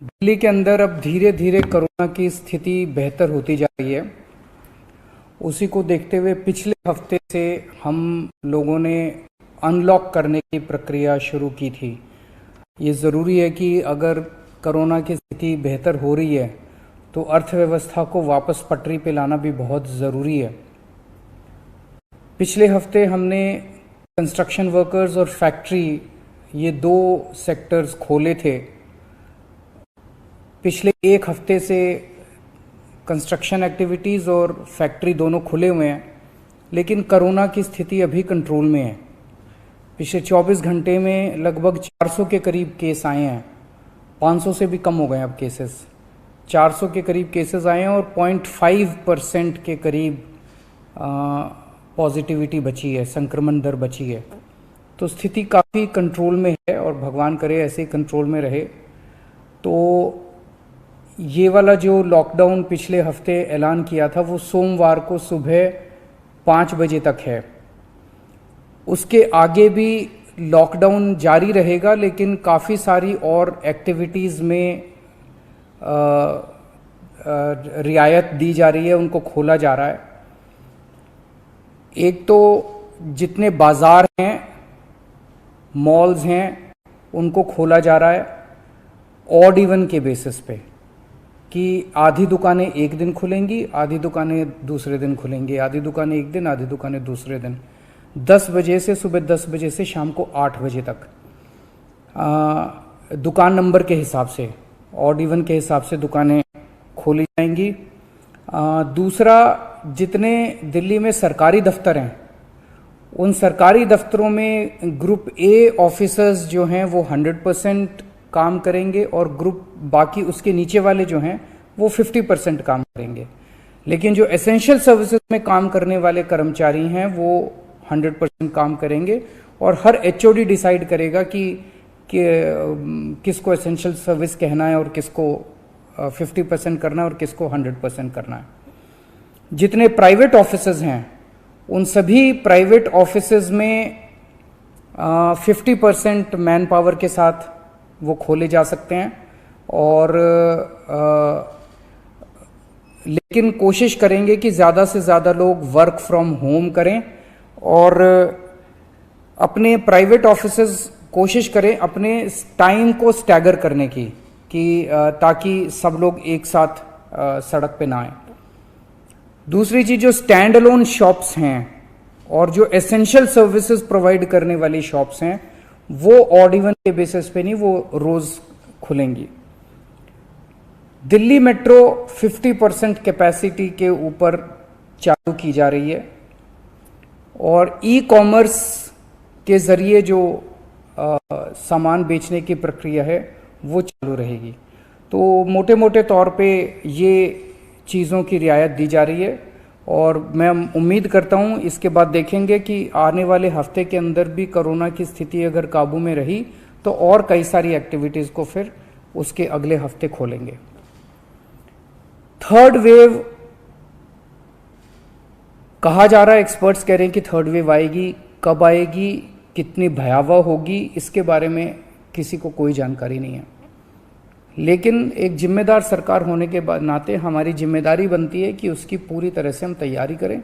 दिल्ली के अंदर अब धीरे धीरे कोरोना की स्थिति बेहतर होती जा रही है। उसी को देखते हुए पिछले हफ्ते से हम लोगों ने अनलॉक करने की प्रक्रिया शुरू की थी। ये ज़रूरी है कि अगर कोरोना की स्थिति बेहतर हो रही है तो अर्थव्यवस्था को वापस पटरी पे लाना भी बहुत ज़रूरी है। पिछले हफ्ते हमने कंस्ट्रक्शन वर्कर्स और फैक्ट्री, ये दो सेक्टर्स खोले थे। पिछले एक हफ्ते से कंस्ट्रक्शन एक्टिविटीज़ और फैक्ट्री दोनों खुले हुए हैं, लेकिन कोरोना की स्थिति अभी कंट्रोल में है। पिछले 24 घंटे में लगभग 400 के करीब केस आए हैं। 500 से भी कम हो गए हैं अब केसेस। 400 के करीब केसेस आए हैं और 0.5% के करीब पॉजिटिविटी बची है, संक्रमण दर बची है। तो स्थिति काफ़ी कंट्रोल में है और भगवान करे ऐसे ही कंट्रोल में रहे। तो ये वाला जो लॉकडाउन पिछले हफ्ते ऐलान किया था वो सोमवार को सुबह 5 बजे तक है। उसके आगे भी लॉकडाउन जारी रहेगा, लेकिन काफ़ी सारी और एक्टिविटीज़ में रियायत दी जा रही है, उनको खोला जा रहा है। एक तो जितने बाज़ार हैं, मॉल्स हैं, उनको खोला जा रहा है ऑड इवन के बेसिस पे, कि आधी दुकानें एक दिन खुलेंगी, आधी दुकानें दूसरे दिन खुलेंगी, आधी दुकानें एक दिन, आधी दुकानें दूसरे दिन। 10 बजे से सुबह 10 बजे से शाम को 8 बजे तक दुकान नंबर के हिसाब से, ऑड इवन के हिसाब से दुकानें खोली जाएंगी। दूसरा, जितने दिल्ली में सरकारी दफ्तर हैं, उन सरकारी दफ्तरों में ग्रुप ए ऑफिसर्स जो हैं वो 100% काम करेंगे और ग्रुप बाकी उसके नीचे वाले जो हैं वो 50% काम करेंगे। लेकिन जो एसेंशियल सर्विसेज में काम करने वाले कर्मचारी हैं वो 100% काम करेंगे और हर एचओडी डिसाइड करेगा कि किसको एसेंशियल सर्विस कहना है और किसको 50% करना है और किसको 100% करना है। जितने प्राइवेट ऑफिसेज हैं उन सभी प्राइवेट ऑफिसेज में 50% मैन पावर के साथ वो खोले जा सकते हैं। और लेकिन कोशिश करेंगे कि ज़्यादा से ज़्यादा लोग वर्क फ्रॉम होम करें और अपने प्राइवेट ऑफिसेज कोशिश करें अपने टाइम को स्टैगर करने की, कि ताकि सब लोग एक साथ सड़क पे ना आए। दूसरी चीज़, जो स्टैंड अलोन शॉप्स हैं और जो एसेंशियल सर्विसेज प्रोवाइड करने वाली शॉप्स हैं वो ऑड इवन के बेसिस पे नहीं, वो रोज खुलेंगी। दिल्ली मेट्रो 50% कैपेसिटी के ऊपर चालू की जा रही है और ई कॉमर्स के जरिए जो सामान बेचने की प्रक्रिया है वो चालू रहेगी। तो मोटे मोटे तौर पे ये चीज़ों की रियायत दी जा रही है और मैं उम्मीद करता हूँ इसके बाद देखेंगे कि आने वाले हफ्ते के अंदर भी कोरोना की स्थिति अगर काबू में रही तो और कई सारी एक्टिविटीज़ को फिर उसके अगले हफ्ते खोलेंगे। थर्ड वेव कहा जा रहा है, एक्सपर्ट्स कह रहे हैं कि थर्ड वेव आएगी। कब आएगी, कितनी भयावह होगी, इसके बारे में किसी को कोई जानकारी नहीं है। लेकिन एक जिम्मेदार सरकार होने के नाते हमारी जिम्मेदारी बनती है कि उसकी पूरी तरह से हम तैयारी करें,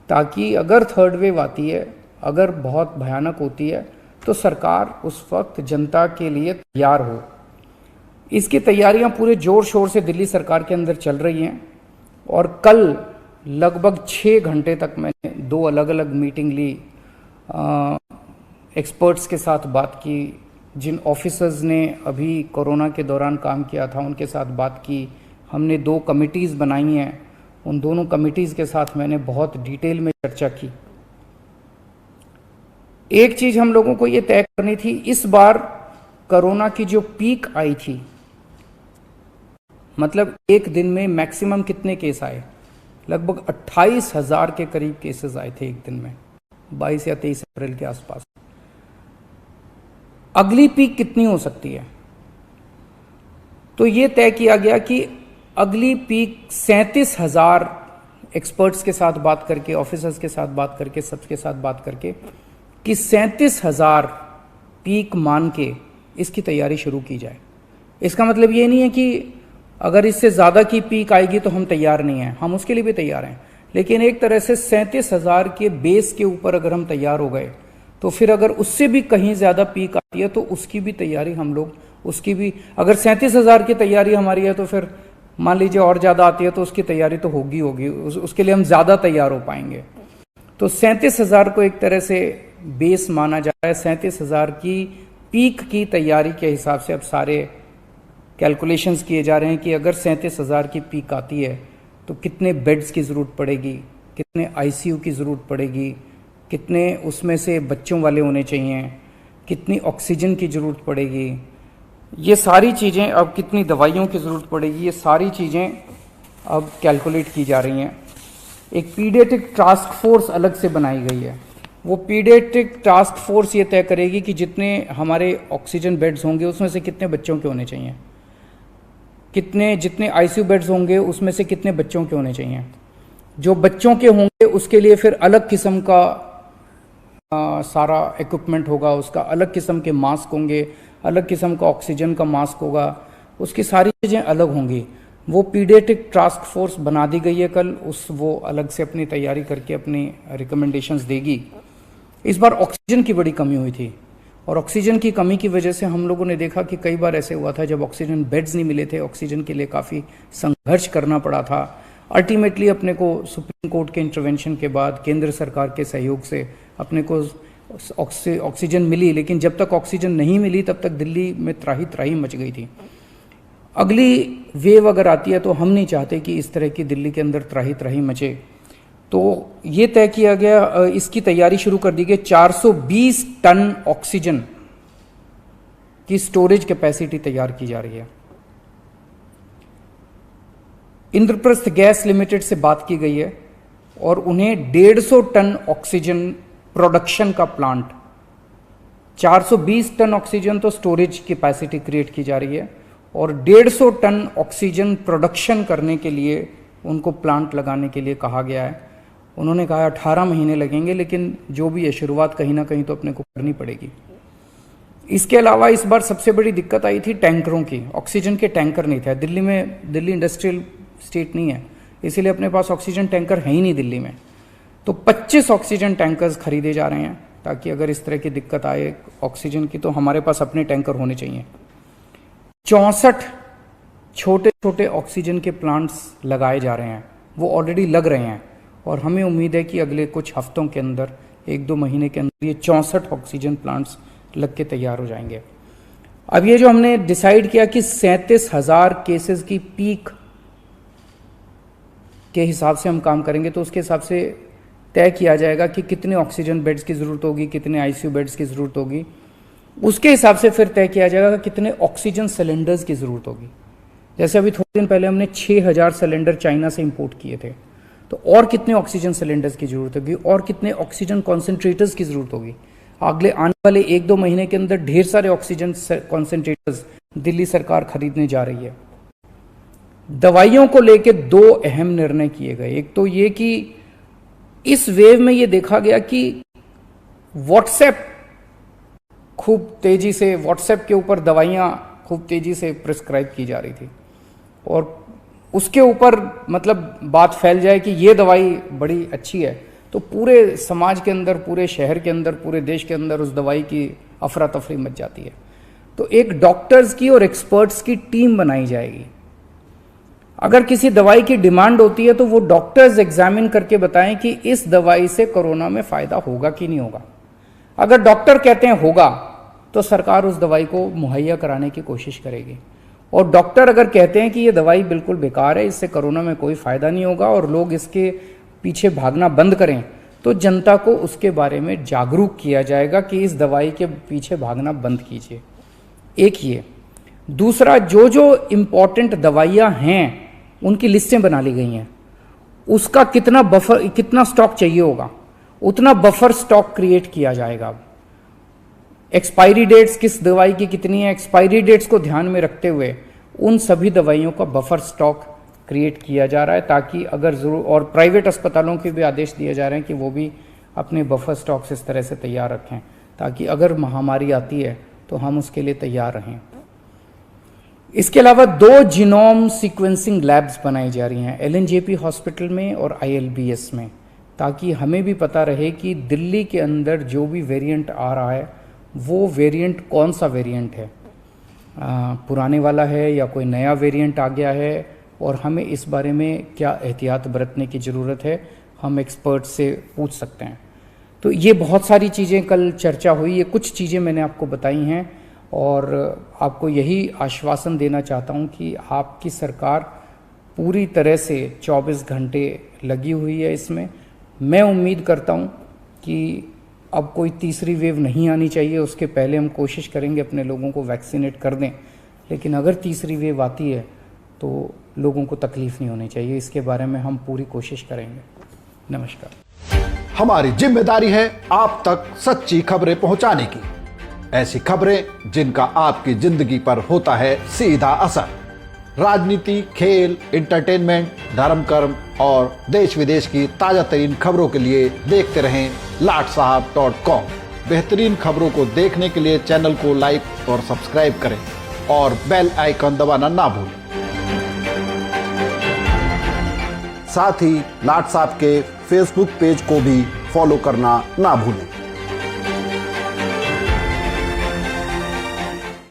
ताकि अगर थर्ड वेव आती है, अगर बहुत भयानक होती है, तो सरकार उस वक्त जनता के लिए तैयार हो। इसकी तैयारियां पूरे जोर शोर से दिल्ली सरकार के अंदर चल रही हैं और कल लगभग 6 घंटे तक मैंने 2 अलग अलग मीटिंग ली, एक्सपर्ट्स के साथ बात की, जिन ऑफिसर्स ने अभी कोरोना के दौरान काम किया था उनके साथ बात की। हमने 2 कमिटीज़ बनाई हैं, उन दोनों कमिटीज़ के साथ मैंने बहुत डिटेल में चर्चा की। एक चीज़ हम लोगों को ये तय करनी थी, इस बार कोरोना की जो पीक आई थी, मतलब एक दिन में मैक्सिमम कितने केस आए, लगभग 28,000 के करीब केसेस आए थे एक दिन में, 22 या 23 अप्रैल के आसपास। अगली पीक कितनी हो सकती है, तो ये तय किया गया कि अगली पीक 37,000, एक्सपर्ट्स के साथ बात करके, ऑफिसर्स के साथ बात करके, सबके साथ बात करके, कि 37,000 पीक मान के इसकी तैयारी शुरू की जाए। इसका मतलब ये नहीं है कि अगर इससे ज़्यादा की पीक आएगी तो हम तैयार नहीं हैं, हम उसके लिए भी तैयार हैं। लेकिन एक तरह से 37,000 के बेस के ऊपर अगर हम तैयार हो गए तो फिर अगर उससे भी कहीं ज़्यादा पीक आती है तो उसकी भी तैयारी हम लोग, उसकी भी, अगर 37,000 की तैयारी हमारी है तो फिर मान लीजिए और ज़्यादा आती है तो उसकी तैयारी तो होगी उसके लिए हम ज़्यादा तैयार हो पाएंगे। तो 37,000 को एक तरह से बेस माना जा रहा है। 37,000 की पीक की तैयारी के हिसाब से अब सारे कैलकुलेशंस किए जा रहे हैं कि अगर 37,000 की पीक आती है तो कितने बेड्स की ज़रूरत पड़ेगी, कितने आईसीयू की ज़रूरत पड़ेगी, कितने उसमें से बच्चों वाले होने चाहिए, कितनी ऑक्सीजन की ज़रूरत पड़ेगी, ये सारी चीज़ें, अब कितनी दवाइयों की ज़रूरत पड़ेगी, ये सारी चीज़ें अब कैलकुलेट की जा रही हैं। एक पीडियाट्रिक टास्क फोर्स अलग से बनाई गई है। वो पीडियाट्रिक टास्क फोर्स ये तय करेगी कि जितने हमारे ऑक्सीजन बेड्स होंगे उसमें से कितने बच्चों के होने चाहिए, जितने आईसीयू बेड्स होंगे उसमें से कितने बच्चों के होने चाहिए। जो बच्चों के होंगे उसके लिए फिर अलग किस्म का सारा इक्विपमेंट होगा, उसका अलग किस्म के मास्क होंगे, अलग किस्म का ऑक्सीजन का मास्क होगा, उसकी सारी चीज़ें अलग होंगी। वो पीडियाट्रिक टास्क फोर्स बना दी गई है कल, वो अलग से अपनी तैयारी करके अपनी रिकमेंडेशंस देगी। इस बार ऑक्सीजन की बड़ी कमी हुई थी और ऑक्सीजन की कमी की वजह से हम लोगों ने देखा कि कई बार ऐसे हुआ था जब ऑक्सीजन बेड्स नहीं मिले थे, ऑक्सीजन के लिए काफ़ी संघर्ष करना पड़ा था। अल्टीमेटली अपने को सुप्रीम कोर्ट के इंटरवेंशन के बाद केंद्र सरकार के सहयोग से अपने को ऑक्सीजन मिली, लेकिन जब तक ऑक्सीजन नहीं मिली तब तक दिल्ली में त्राही त्राही मच गई थी। अगली वेव अगर आती है तो हम नहीं चाहते कि इस तरह की दिल्ली के अंदर त्राही त्राही मचे। तो ये तय किया गया, इसकी तैयारी शुरू कर दी गई। 420 टन ऑक्सीजन की स्टोरेज कैपेसिटी तैयार की जा रही है। इंद्रप्रस्थ गैस लिमिटेड से बात की गई है और उन्हें 150 टन ऑक्सीजन प्रोडक्शन का प्लांट, 420 टन ऑक्सीजन तो स्टोरेज कैपेसिटी क्रिएट की जा रही है और 150 टन ऑक्सीजन प्रोडक्शन करने के लिए उनको प्लांट लगाने के लिए कहा गया है। उन्होंने कहा 18 महीने लगेंगे, लेकिन जो भी है शुरुआत कहीं ना कहीं तो अपने को करनी पड़ेगी। इसके अलावा इस बार सबसे बड़ी दिक्कत आई थी टैंकरों की। ऑक्सीजन के टैंकर नहीं थे दिल्ली में, दिल्ली इंडस्ट्रियल स्टेट नहीं है, इसीलिए अपने पास ऑक्सीजन टैंकर है ही नहीं दिल्ली में। तो 25 ऑक्सीजन टैंकर्स खरीदे जा रहे हैं ताकि अगर इस तरह की दिक्कत आए ऑक्सीजन की तो हमारे पास अपने टैंकर होने चाहिए। 64 छोटे छोटे ऑक्सीजन के प्लांट्स लगाए जा रहे हैं, वो ऑलरेडी लग रहे हैं और हमें उम्मीद है कि अगले कुछ हफ्तों के अंदर, 1-2 महीने के अंदर ये 64 ऑक्सीजन प्लांट्स लग के तैयार हो जाएंगे। अब ये जो हमने डिसाइड किया कि 37,000 केसेस की पीक के हिसाब से हम काम करेंगे, तो उसके हिसाब से तय किया जाएगा कि कितने ऑक्सीजन बेड्स की ज़रूरत होगी, कितने आईसीयू बेड्स की ज़रूरत होगी। उसके हिसाब से फिर तय किया जाएगा कि कितने ऑक्सीजन सिलेंडर्स की ज़रूरत होगी। जैसे अभी थोड़े दिन पहले हमने 6,000 सिलेंडर चाइना से इंपोर्ट किए थे, तो और कितने ऑक्सीजन सिलेंडर्स की ज़रूरत होगी और कितने ऑक्सीजन कॉन्सेंट्रेटर्स की ज़रूरत होगी। अगले आने वाले 1-2 महीने के अंदर ढेर सारे ऑक्सीजन कॉन्सेंट्रेटर्स दिल्ली सरकार खरीदने जा रही है। दवाइयों को लेकर 2 अहम निर्णय किए गए। एक तो ये कि इस वेव में ये देखा गया कि व्हाट्सएप खूब तेजी से, व्हाट्सएप के ऊपर दवाइयाँ खूब तेजी से प्रिस्क्राइब की जा रही थी और उसके ऊपर मतलब बात फैल जाए कि ये दवाई बड़ी अच्छी है, तो पूरे समाज के अंदर, पूरे शहर के अंदर, पूरे देश के अंदर उस दवाई की अफरा तफरी मच जाती है। तो एक डॉक्टर्स की और एक्सपर्ट्स की टीम बनाई जाएगी। अगर किसी दवाई की डिमांड होती है तो वो डॉक्टर्स एग्जामिन करके बताएं कि इस दवाई से कोरोना में फायदा होगा कि नहीं होगा। अगर डॉक्टर कहते हैं होगा तो सरकार उस दवाई को मुहैया कराने की कोशिश करेगी, और डॉक्टर अगर कहते हैं कि ये दवाई बिल्कुल बेकार है, इससे कोरोना में कोई फायदा नहीं होगा और लोग इसके पीछे भागना बंद करें, तो जनता को उसके बारे में जागरूक किया जाएगा कि इस दवाई के पीछे भागना बंद कीजिए। एक ये। दूसरा, जो जो इम्पॉर्टेंट दवाइयाँ हैं उनकी लिस्टें बना ली गई हैं, उसका कितना स्टॉक चाहिए होगा उतना बफर स्टॉक क्रिएट किया जाएगा। एक्सपायरी डेट्स किस दवाई की कितनी है, एक्सपायरी डेट्स को ध्यान में रखते हुए उन सभी दवाइयों का बफर स्टॉक क्रिएट किया जा रहा है, ताकि अगर जरूर, और प्राइवेट अस्पतालों के भी आदेश दिए जा रहे हैं कि वो भी अपने बफर स्टॉक्स इस तरह से तैयार रखें ताकि अगर महामारी आती है तो हम उसके लिए तैयार रहें। इसके अलावा 2 जीनोम सीक्वेंसिंग लैब्स बनाई जा रही हैं LNJP हॉस्पिटल में और ILBS में, ताकि हमें भी पता रहे कि दिल्ली के अंदर जो भी वेरिएंट आ रहा है वो वेरिएंट कौन सा वेरिएंट है, पुराने वाला है या कोई नया वेरिएंट आ गया है, और हमें इस बारे में क्या एहतियात बरतने की ज़रूरत है, हम एक्सपर्ट से पूछ सकते हैं। तो ये बहुत सारी चीज़ें कल चर्चा हुई, ये कुछ चीज़ें मैंने आपको बताई हैं और आपको यही आश्वासन देना चाहता हूँ कि आपकी सरकार पूरी तरह से 24 घंटे लगी हुई है इसमें। मैं उम्मीद करता हूँ कि अब कोई तीसरी वेव नहीं आनी चाहिए, उसके पहले हम कोशिश करेंगे अपने लोगों को वैक्सीनेट कर दें, लेकिन अगर तीसरी वेव आती है तो लोगों को तकलीफ नहीं होनी चाहिए, इसके बारे में हम पूरी कोशिश करेंगे। नमस्कार। हमारी जिम्मेदारी है आप तक सच्ची खबरें पहुंचाने की, ऐसी खबरें जिनका आपकी जिंदगी पर होता है सीधा असर। राजनीति, खेल, एंटरटेनमेंट, धर्म कर्म और देश विदेश की ताजा तरीन खबरों के लिए देखते रहें latsahab.com। बेहतरीन खबरों को देखने के लिए चैनल को लाइक और सब्सक्राइब करें और बेल आइकन दबाना ना भूलें। साथ ही लाट साहब के फेसबुक पेज को भी फॉलो करना ना भूलें।